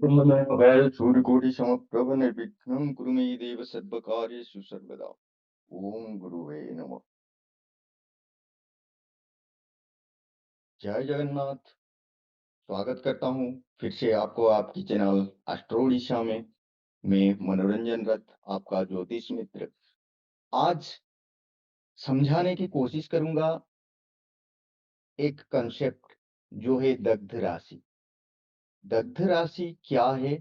ब्रह्ममय सूर्यकोटिसमप्रभ निर्विघ्नं कुरु मे देव सर्वकार्येषु सर्वदा। ओम गुरुवे नमः। जय जगन्नाथ। स्वागत करता हूँ फिर से आपको आपकी चैनल एस्ट्रोडिशा में। मैं मनोरंजन रथ आपका ज्योतिष मित्र आज समझाने की कोशिश करूंगा एक कंसेप्ट जो है दग्ध राशि। दग्ध राशि क्या है,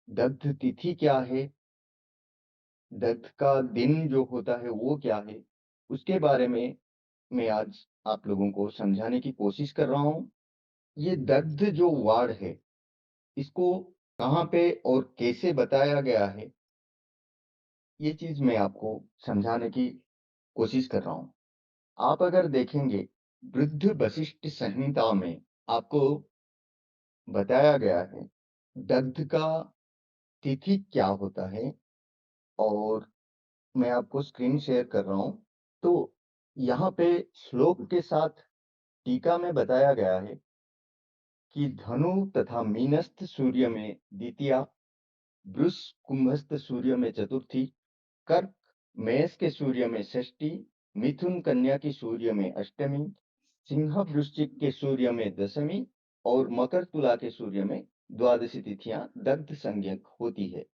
दग्ध तिथि क्या है, दग्ध का दिन जो होता है वो क्या है, उसके बारे में मैं आज आप लोगों को समझाने की कोशिश कर रहा हूं। ये दग्ध जो वार्ड है, इसको कहाँ पे और कैसे बताया गया है, ये चीज मैं आपको समझाने की कोशिश कर रहा हूं। आप अगर देखेंगे वृद्ध वशिष्ठ संहिता में आपको बताया गया है दग्ध का तिथि क्या होता है, और मैं आपको स्क्रीन शेयर कर रहा हूं। तो यहाँ पे श्लोक के साथ टीका में बताया गया है कि धनु तथा मीनस्थ सूर्य में द्वितीया, वृष कुंभस्थ सूर्य में चतुर्थी, कर्क मेष के सूर्य में षष्ठी, मिथुन कन्या की सूर्य में अष्टमी, सिंह वृश्चिक के सूर्य में दशमी और मकर तुला के सूर्य में द्वादशी तिथियां दग्ध संज्ञक होती है।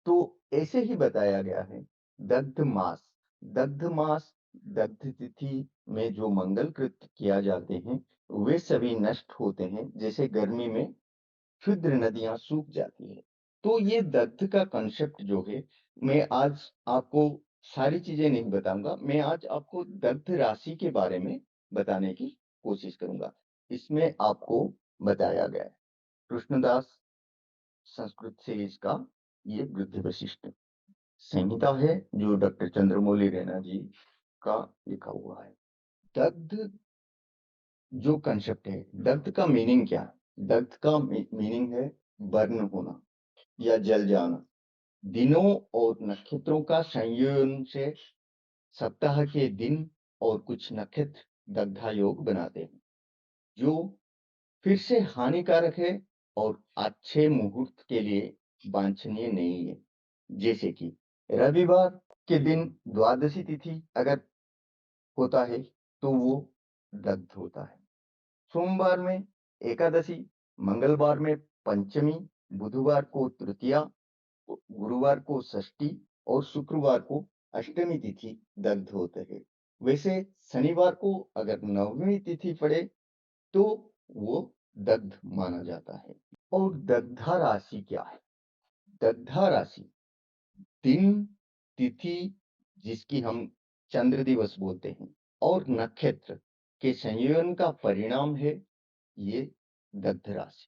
तो ऐसे ही बताया गया है दग्ध मास। दग्ध मास, दग्ध तिथि में जो मंगल कृत्य किया जाते हैं वे सभी नष्ट होते हैं, जैसे गर्मी में क्षुद्र नदियां सूख जाती है। तो ये दग्ध का कंसेप्ट जो है, मैं आज आपको सारी चीजें नहीं बताऊंगा, मैं आज आपको दग्ध राशि के बारे में बताने की कोशिश करूंगा। इसमें आपको बताया गया है कृष्णदास संस्कृत से इसका ये वृद्ध वशिष्ठ संहिता है जो डॉक्टर चंद्रमौली रैना जी का लिखा हुआ है। दग्ध जो कंसेप्ट है, दग्ध का मीनिंग क्या है? दग्ध का मीनिंग है बर्न होना या जल जाना। दिनों और नक्षत्रों का संयोजन से सप्ताह के दिन और कुछ नक्षत्र दग्धा योग बनाते हैं, जो फिर से हानिकारक है और अच्छे मुहूर्त के लिए वांछनीय नहीं है। जैसे कि रविवार के दिन द्वादशी तिथि अगर होता है तो वो दग्ध होता है। सोमवार में एकादशी, मंगलवार में पंचमी, बुधवार को तृतीया, गुरुवार को षष्ठी और शुक्रवार को अष्टमी तिथि दग्ध होते हैं। वैसे शनिवार को अगर नवमी तिथि पड़े तो वो दग्ध माना जाता है। और दग्धा राशि क्या है? दग्धा राशि दिन, तिथि जिसकी हम चंद्र दिवस बोलते हैं और नक्षत्र के संयोजन का परिणाम है ये दग्ध राशि।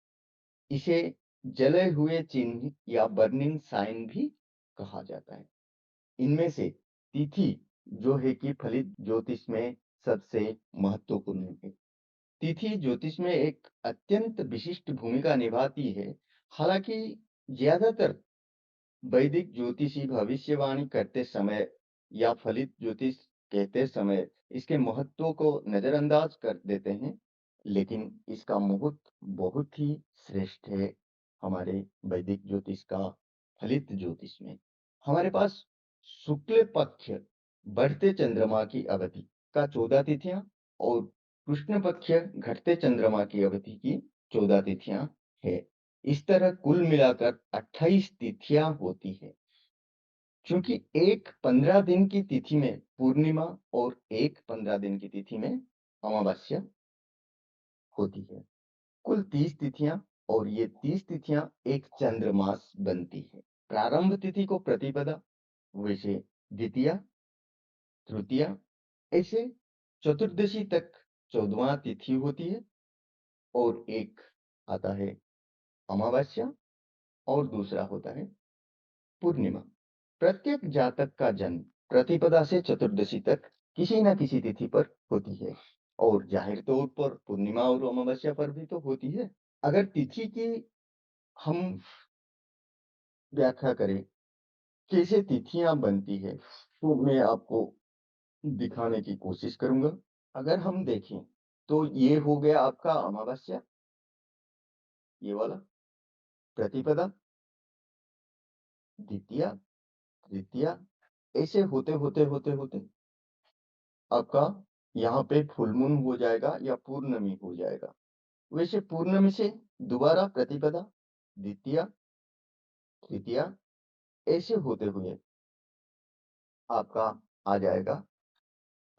इसे जले हुए चिन्ह या बर्निंग साइन भी कहा जाता है। इनमें से तिथि जो है कि फलित ज्योतिष में सबसे महत्वपूर्ण है। तिथि ज्योतिष में एक अत्यंत विशिष्ट भूमिका निभाती है। हालांकि ज्यादातर वैदिक ज्योतिषी भविष्यवाणी करते समय या फलित ज्योतिष कहते समय इसके महत्व को नजरअंदाज कर देते हैं, लेकिन इसका मुहूर्त बहुत ही श्रेष्ठ है। हमारे वैदिक ज्योतिष का फलित ज्योतिष में हमारे पास शुक्ल पक्ष बढ़ते चंद्रमा की अवधि का 14 तिथियां और कृष्ण पक्ष घटते चंद्रमा की अवधि की 14 तिथियां है। इस तरह कुल मिलाकर 28 तिथियां होती है। क्योंकि एक 15 दिन की तिथि में पूर्णिमा और एक 15 दिन की तिथि में अमावस्या होती है। कुल 30 तिथियां, और ये 30 तिथियां एक चंद्रमास बनती है। प्रारंभ तिथि को प्रतिपदा, वैसे द्वितीया, तृतीया, ऐसे चतुर्दशी तक 14वां तिथि होती है। और एक आता है अमावस्या और दूसरा होता है पूर्णिमा। प्रत्येक जातक का जन्म प्रतिपदा से चतुर्दशी तक किसी न किसी तिथि पर होती है, और जाहिर तौर पर पूर्णिमा और अमावस्या पर भी तो होती है। अगर तिथि की हम व्याख्या करें कैसे तिथियां बनती है, तो मैं आपको दिखाने की कोशिश करूंगा। अगर हम देखें तो ये हो गया आपका अमावस्या, ये वाला प्रतिपदा, द्वितीया, तृतीया, ऐसे होते आपका यहाँ पे फुल मून हो जाएगा या पूर्णमी हो जाएगा। वैसे पूर्णमी से दोबारा प्रतिपदा, द्वितीया, तृतीया, ऐसे होते हुए आपका आ जाएगा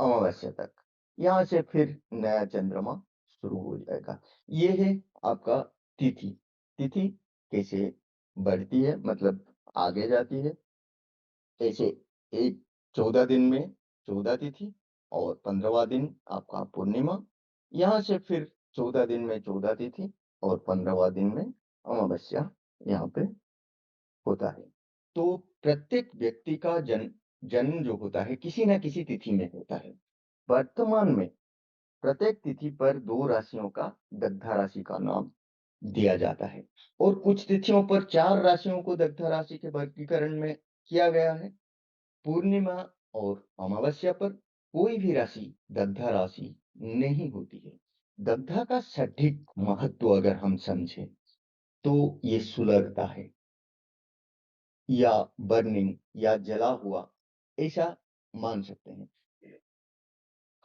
अमावस्या तक। यहाँ से फिर नया चंद्रमा शुरू हो जाएगा। ये है आपका तिथि। तिथि कैसे बढ़ती है, मतलब आगे जाती है। ऐसे एक 14 दिन में 14 तिथि और 15वां दिन आपका पूर्णिमा। यहाँ से फिर 14 दिन में 14 तिथि और 15वां दिन में अमावस्या यहाँ पे होता है। तो प्रत्येक व्यक्ति का जन्म जो होता है किसी न किसी तिथि में होता है। वर्तमान में प्रत्येक तिथि पर 2 राशियों का दग्धा राशि का नाम दिया जाता है और कुछ तिथियों पर 4 राशियों को दग्धा राशि के वर्गीकरण में किया गया है। पूर्णिमा और अमावस्या पर कोई भी राशि दग्धा राशि नहीं होती है। दग्धा का सटीक महत्व अगर हम समझें तो ये सुलगता है या बर्निंग या जला हुआ, ऐसा मान सकते हैं।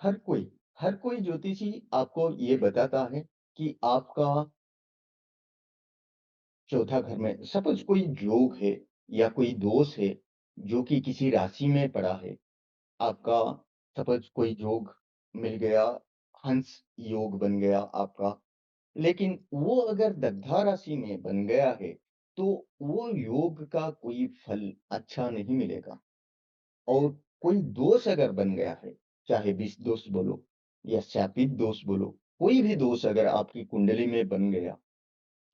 हर कोई हर कोई ज्योतिषी आपको ये बताता है कि आपका चौथा घर में सपोज कोई योग है या कोई दोष है जो कि किसी राशि में पड़ा है। आपका सपोज कोई योग मिल गया, हंस योग बन गया आपका, लेकिन वो अगर दग्धा राशि में बन गया है तो वो योग का कोई फल अच्छा नहीं मिलेगा। और कोई दोष अगर बन गया है, चाहे विष दोष बोलो या शापित दोष बोलो, कोई भी दोष अगर आपकी कुंडली में बन गया,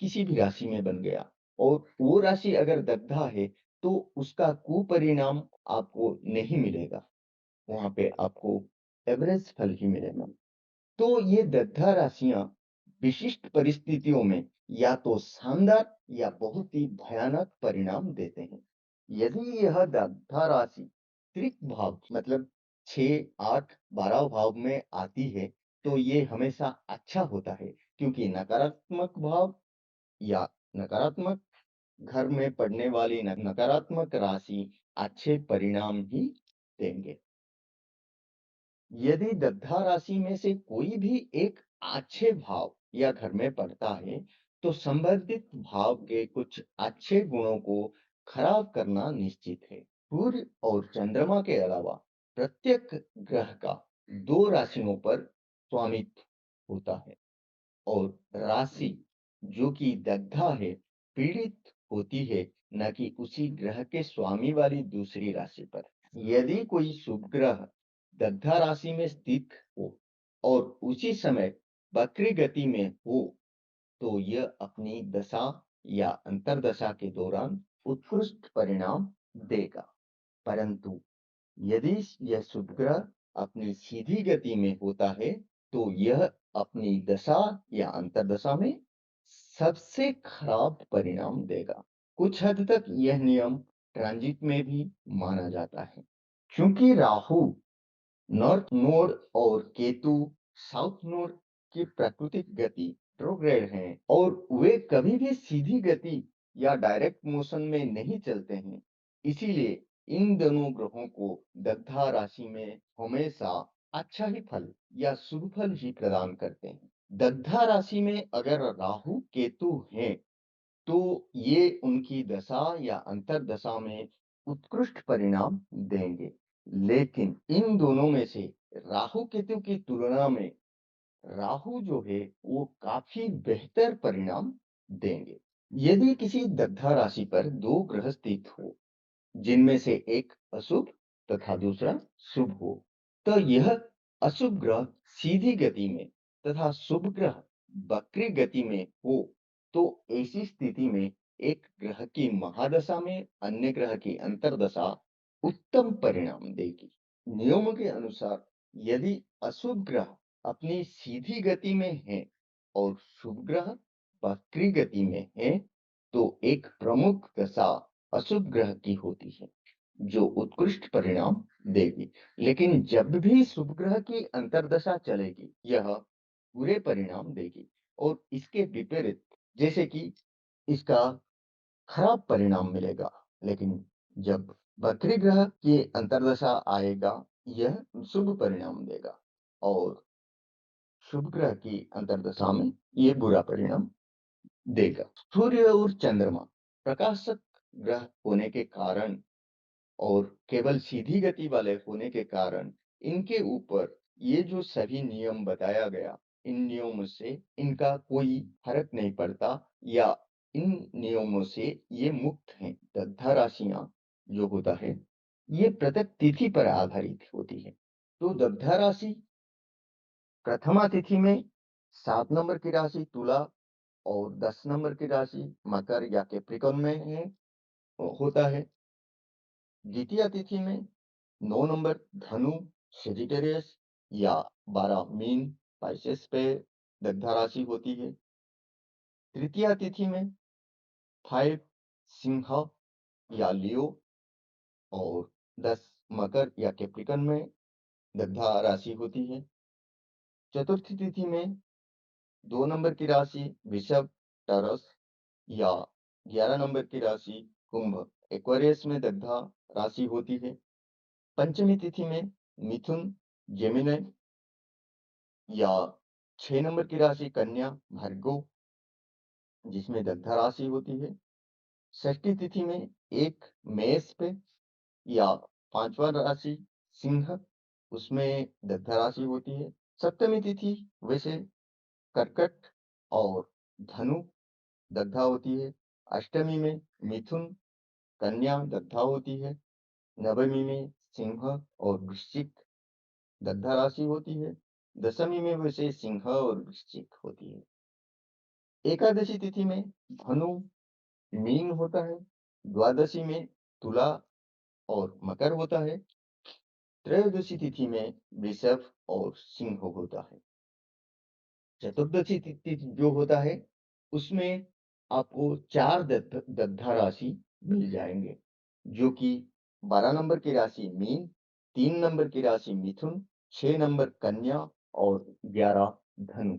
किसी भी राशि में बन गया और वो राशि अगर दग्धा है तो उसका कुपरिणाम आपको नहीं मिलेगा। वहां पे आपको एवरेज फल ही मिलेगा। तो ये दग्धा राशियां विशिष्ट परिस्थितियों में या तो शानदार या बहुत ही भयानक परिणाम देते हैं। यदि यह दग्धा राशि त्रिक भाव मतलब 6, 8, 12 भाव में आती है तो ये हमेशा अच्छा होता है, क्योंकि नकारात्मक भाव या नकारात्मक घर में पड़ने वाली नकारात्मक राशि अच्छे परिणाम ही देंगे। यदि दग्धा राशि में से कोई भी एक अच्छे भाव या घर में पड़ता है तो संबंधित भाव के कुछ अच्छे गुणों को खराब करना निश्चित है। सूर्य और चंद्रमा के अलावा प्रत्येक ग्रह का 2 राशियों पर स्वामित्व होता है और राशि जो कि दग्धा है पीड़ित होती है, न कि उसी ग्रह के स्वामी वाली दूसरी राशि पर। यदि कोई शुभ ग्रह दग्धा राशि में स्थित हो और उसी समय वक्री गति में हो तो यह अपनी दशा या अंतर्दशा के दौरान उत्कृष्ट परिणाम देगा। परंतु यदि यह शुभ ग्रह अपनी सीधी गति में होता है तो यह अपनी दशा या अंतर्दशा में सबसे खराब परिणाम देगा। कुछ हद तक यह नियम ट्रांजिट में भी माना जाता है, क्योंकि राहु नॉर्थ नोड और केतु साउथ नोड की प्राकृतिक गति प्रोग्रेड हैं और वे कभी भी सीधी गति या डायरेक्ट मोशन में नहीं चलते हैं। इसीलिए इन दोनों ग्रहों को दग्धा राशि में हमेशा अच्छा ही फल या शुभ फल ही प्रदान करते हैं। दग्धा राशि में अगर राहु केतु हैं तो ये उनकी दशा या अंतर्दशा में उत्कृष्ट परिणाम देंगे। लेकिन इन दोनों में से राहु केतु की तुलना में राहु जो है वो काफी बेहतर परिणाम देंगे। यदि किसी दग्धा राशि पर 2 ग्रह स्थित हो जिनमें से एक अशुभ तथा दूसरा शुभ हो, तो यह अशुभ ग्रह सीधी गति में तथा शुभ ग्रह वक्री गति में हो तो ऐसी स्थिति में एक ग्रह की महादशा में अन्य ग्रह की अंतर्दशा उत्तम परिणाम देगी। नियमों के अनुसार यदि अशुभ ग्रह अपनी सीधी गति में है और शुभ ग्रह वक्री गति में है तो एक प्रमुख दशा अशुभ ग्रह की होती है जो उत्कृष्ट परिणाम देगी। लेकिन जब भी शुभ ग्रह की अंतर्दशा चलेगी यह बुरे परिणाम देगी और इसके विपरीत जैसे कि इसका खराब परिणाम मिलेगा। लेकिन जब बकरी ग्रह की अंतर्दशा आएगा, यह शुभ परिणाम देगा और शुभ ग्रह की अंतर्दशा में ये बुरा परिणाम देगा। सूर्य और चंद्रमा प्रकाशक ग्रह होने के कारण और केवल सीधी गति वाले होने के कारण इनके ऊपर ये जो सभी नियम बताया गया, इन नियमों से इनका कोई फर्क नहीं पड़ता या इन नियमों से ये मुक्त हैं। दग्धा राशियां जो होता है, ये प्रत्येक तिथि पर आधारित होती है। तो दग्धा राशि प्रथमा तिथि में 7 नंबर की राशि तुला और 10 नंबर की राशि मकर या कैप्रिकॉर्न में है होता है। द्वितीय तिथि में 9 नंबर धनु, सजिटेरियस या 12 मीन, पाइसेस पे दग्धा राशि होती है। तृतीय तिथि में 5 सिंह या लियो और 10 मकर या कैप्रिकॉर्न में दग्धा राशि होती है। चतुर्थी तिथि में 2 नंबर की राशि वृषभ, टॉरस या 11 नंबर की राशि कुंभ, एक्वेरियस में दग्धा राशि होती है। पंचमी तिथि में मिथुन, जेमिनी या 6 नंबर की राशि कन्या, भृगु जिसमें दग्धा राशि होती है। षष्ठी तिथि में 1 मेष पे या 5वां राशि सिंह, उसमें दग्धा राशि होती है। सप्तमी तिथि वैसे कर्कट और धनु दग्धा होती है। अष्टमी में मिथुन, कन्या दग्धा होती है। नवमी में सिंह और वृश्चिक दग्धा राशि होती है। दशमी में वैसे सिंह और वृश्चिक होती है। एकादशी तिथि में धनु, मीन होता है। द्वादशी में तुला और मकर होता है। त्रयोदशी तिथि में वृषभ और सिंह होता है। चतुर्दशी तिथि जो होता है, उसमें आपको 4 दग्धा राशि मिल जाएंगे, जो कि 12 नंबर की राशि मीन, 3 नंबर की राशि मिथुन, 6 नंबर कन्या और 11 धनु।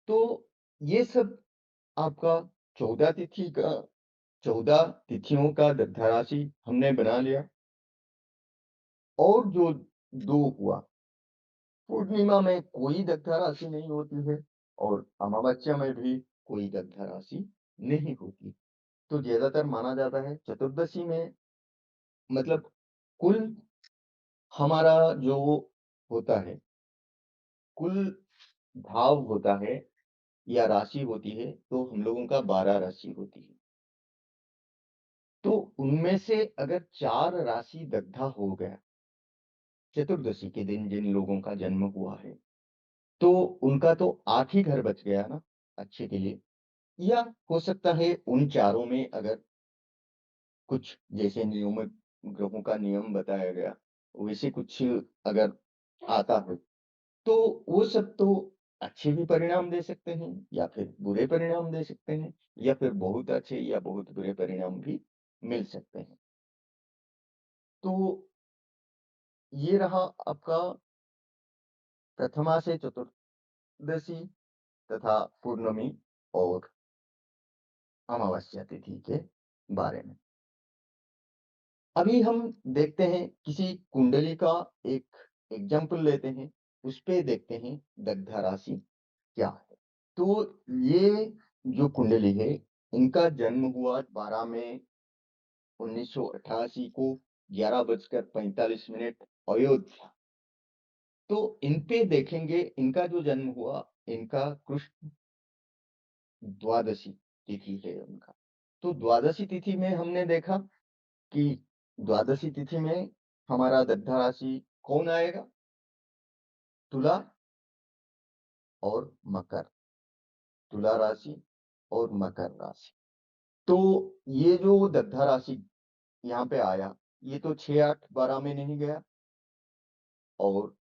तो ये सब आपका 14 तिथि का 14 तिथियों का दग्धा राशि हमने बना लिया। और जो 2 हुआ, पूर्णिमा में कोई दग्धा राशि नहीं होती है और अमावस्या में भी कोई दग्धा राशि नहीं होती। तो ज्यादातर माना जाता है चतुर्दशी में, मतलब कुल हमारा जो होता है, कुल भाव होता है या राशि होती है, तो हम लोगों का 12 राशि होती है। तो उनमें से अगर 4 राशि दग्धा हो गया चतुर्दशी के दिन जिन लोगों का जन्म हुआ है, तो उनका तो 8 ही घर बच गया ना अच्छे के लिए। या हो सकता है उन चारों में अगर कुछ जैसे नियमित ग्रहों का नियम बताया गया, वैसे कुछ अगर आता है, तो वो सब तो अच्छे भी परिणाम दे सकते हैं या फिर बुरे परिणाम दे सकते हैं या फिर बहुत अच्छे या बहुत बुरे परिणाम भी मिल सकते हैं। तो ये रहा आपका प्रथमा से चतुर्दशी तथा पूर्णमी और अमावस्या तिथि के बारे में। अभी हम देखते हैं किसी कुंडली का एक एग्जाम्पल लेते हैं, उस पे देखते हैं दग्धा राशि क्या है। तो ये जो कुंडली है, इनका जन्म हुआ 12 मई 1988 को 11:45 अयोध्या। तो इन पे देखेंगे, इनका जो जन्म हुआ, इनका कृष्ण द्वादशी तिथि है उनका। तो द्वादशी तिथि में हमने देखा कि द्वादशी तिथि में हमारा दग्धा राशि कौन आएगा? तुला और मकर। तुला राशि और मकर राशि। तो ये जो दग्धा राशि यहाँ पे आया, ये तो 6, 8, 12 में नहीं गया और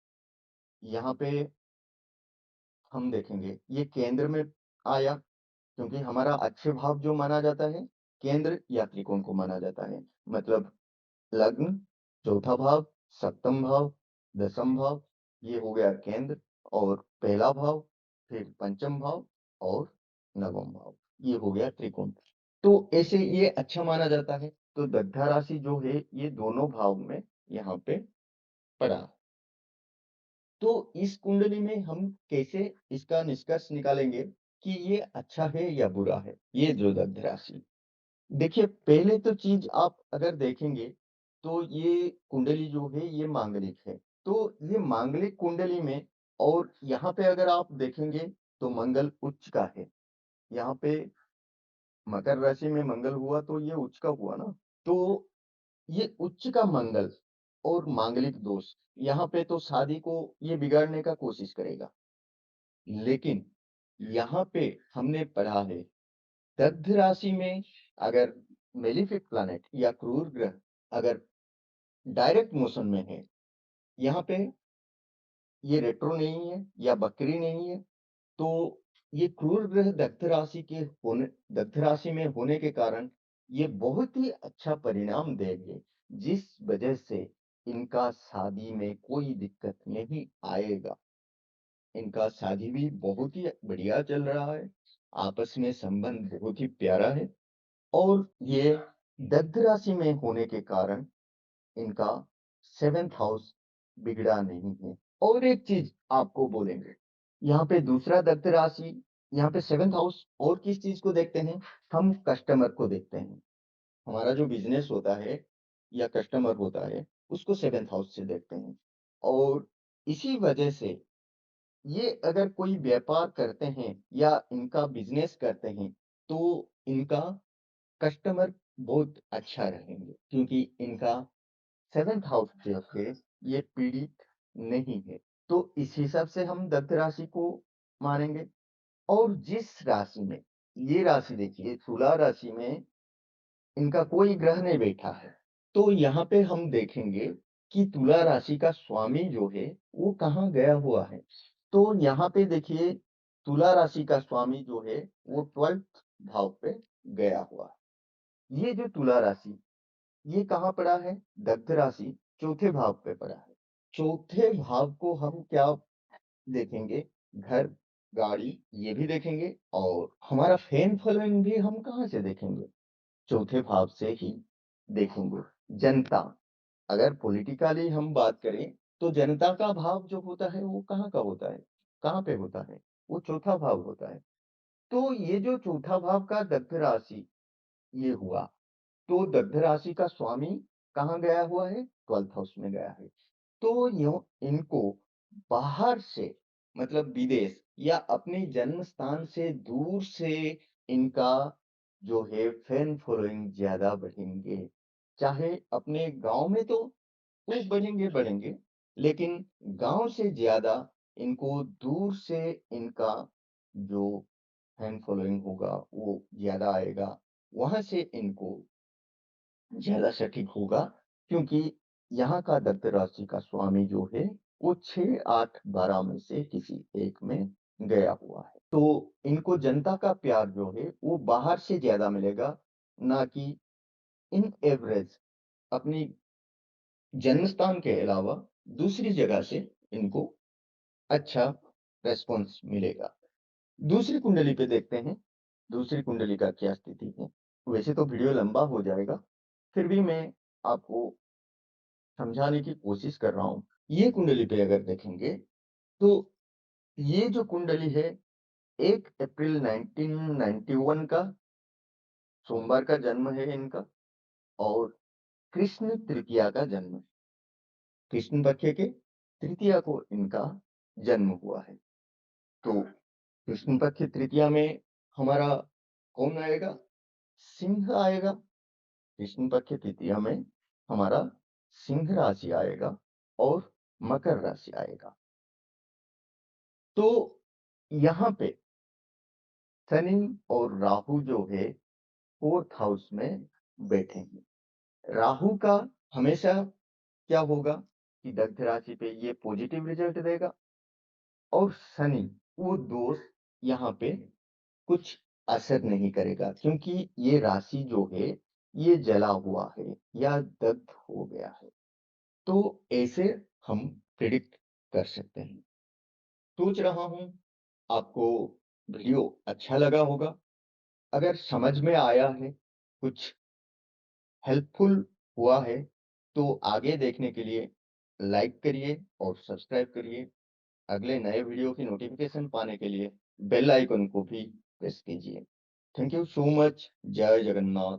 यहाँ पे हम देखेंगे ये केंद्र में आया, क्योंकि हमारा अच्छे भाव जो माना जाता है, केंद्र या त्रिकोण को माना जाता है। मतलब लग्न, चौथा भाव, सप्तम भाव, दसम भाव, ये हो गया केंद्र और पहला भाव, फिर पंचम भाव और नवम भाव, ये हो गया त्रिकोण। तो ऐसे ये अच्छा माना जाता है। तो दग्धा राशि जो है ये दोनों भाव में यहाँ पे पड़ा। तो इस कुंडली में हम कैसे इसका निष्कर्ष निकालेंगे कि ये अच्छा है या बुरा है, ये जो दग्ध राशि। देखिए, पहले तो चीज आप अगर देखेंगे तो ये कुंडली जो है ये मांगलिक है। तो ये मांगलिक कुंडली में, और यहाँ पे अगर आप देखेंगे तो मंगल उच्च का है। यहाँ पे मकर राशि में मंगल हुआ तो ये उच्च का हुआ ना। तो ये उच्च का मंगल और मांगलिक दोष, यहाँ पे तो शादी को ये बिगाड़ने का कोशिश करेगा। लेकिन यहाँ पे हमने पढ़ा है दग्ध राशि में अगर मेलिफिक प्लैनेट या क्रूर ग्रह अगर डायरेक्ट मोशन में है, यहाँ पे ये रेट्रो नहीं है या वक्री नहीं है, तो ये क्रूर ग्रह दग्ध राशि में होने के कारण ये बहुत ही अच्छा परिणाम देंगे, जिस वजह से इनका शादी में कोई दिक्कत नहीं आएगा। इनका शादी भी बहुत ही बढ़िया चल रहा है, आपस में संबंध बहुत ही प्यारा है। और ये दग्ध राशि में होने के कारण इनका 7th हाउस बिगड़ा नहीं है। और एक चीज आपको बोलेंगे, यहाँ पे दूसरा दग्ध राशि, यहाँ पे 7th हाउस और किस चीज को देखते हैं, हम कस्टमर को देखते हैं। हमारा जो बिजनेस होता है या कस्टमर होता है उसको 7th हाउस से देखते हैं। और इसी वजह से ये अगर कोई व्यापार करते हैं या इनका बिजनेस करते हैं तो इनका कस्टमर बहुत अच्छा रहेंगे, क्योंकि इनका 7th हाउस जो है ये पीड़ित नहीं है। तो इस हिसाब से हम दत्त राशि को मानेंगे। और जिस राशि में, ये राशि देखिए तुला राशि में इनका कोई ग्रह नहीं बैठा है, तो यहाँ पे हम देखेंगे कि तुला राशि का स्वामी जो है वो कहाँ गया हुआ है। तो यहाँ पे देखिए तुला राशि का स्वामी जो है वो 12th भाव पे गया हुआ है। ये जो तुला राशि ये कहाँ पड़ा है, दग्ध राशि चौथे भाव पे पड़ा है। चौथे भाव को हम क्या देखेंगे, घर, गाड़ी, ये भी देखेंगे। और हमारा फैन फॉलोइंग भी हम कहाँ से देखेंगे, चौथे भाव से ही देखेंगे। जनता, अगर पॉलिटिकली हम बात करें तो जनता का भाव जो होता है वो कहाँ का होता है, कहाँ पे होता है, वो चौथा भाव होता है। तो ये जो चौथा भाव का दग्ध राशि ये हुआ, तो दग्ध राशि का स्वामी कहाँ गया हुआ है, 12th हाउस में गया है। तो यो इनको बाहर से, मतलब विदेश या अपने जन्म स्थान से दूर से इनका जो है फैन फॉलोइंग ज्यादा बढ़ेंगे। चाहे अपने गांव में तो खूब बढ़ेंगे, लेकिन गांव से ज्यादा इनको दूर से इनका जो फैन फॉलोइंग होगा वो ज्यादा आएगा। वहां से इनको ज्यादा सटीक होगा, क्योंकि यहाँ का दत्त राशि का स्वामी जो है वो 6, 8, 12 में से किसी एक में गया हुआ है। तो इनको जनता का प्यार जो है वो बाहर से ज्यादा मिलेगा, ना कि इन एवरेज अपनी जन्म स्थान के अलावा दूसरी जगह से इनको अच्छा रेस्पॉन्स मिलेगा। दूसरी कुंडली पे देखते हैं, दूसरी कुंडली का क्या स्थिति है। वैसे तो वीडियो लंबा हो जाएगा, फिर भी मैं आपको समझाने की कोशिश कर रहा हूँ। ये कुंडली पे अगर देखेंगे तो ये जो कुंडली है 1 अप्रैल 1991 का सोमवार का जन्म है इनका। और कृष्ण तृतीया का जन्म है। कृष्ण पक्ष के तृतीया को इनका जन्म हुआ है। तो कृष्ण पक्ष तृतीया में हमारा कौन आएगा, सिंह आएगा। कृष्ण पक्ष तृतीया में हमारा सिंह राशि आएगा और मकर राशि आएगा। तो यहाँ पे शनि और राहु जो है 4th हाउस में बैठे हैं। राहु का हमेशा क्या होगा कि दग्ध राशि पे ये पॉजिटिव रिजल्ट देगा। और शनि वो दोष यहाँ पे कुछ असर नहीं करेगा, क्योंकि ये राशि जो है ये जला हुआ है या दग्ध हो गया है। तो ऐसे हम प्रिडिक्ट कर सकते हैं। सोच रहा हूं आपको वीडियो अच्छा लगा होगा, अगर समझ में आया है, कुछ हेल्पफुल हुआ है, तो आगे देखने के लिए लाइक करिए और सब्सक्राइब करिए। अगले नए वीडियो की नोटिफ़िकेशन पाने के लिए बेल आइकन को भी प्रेस कीजिए। Thank you so much. जय जगन्नाथ।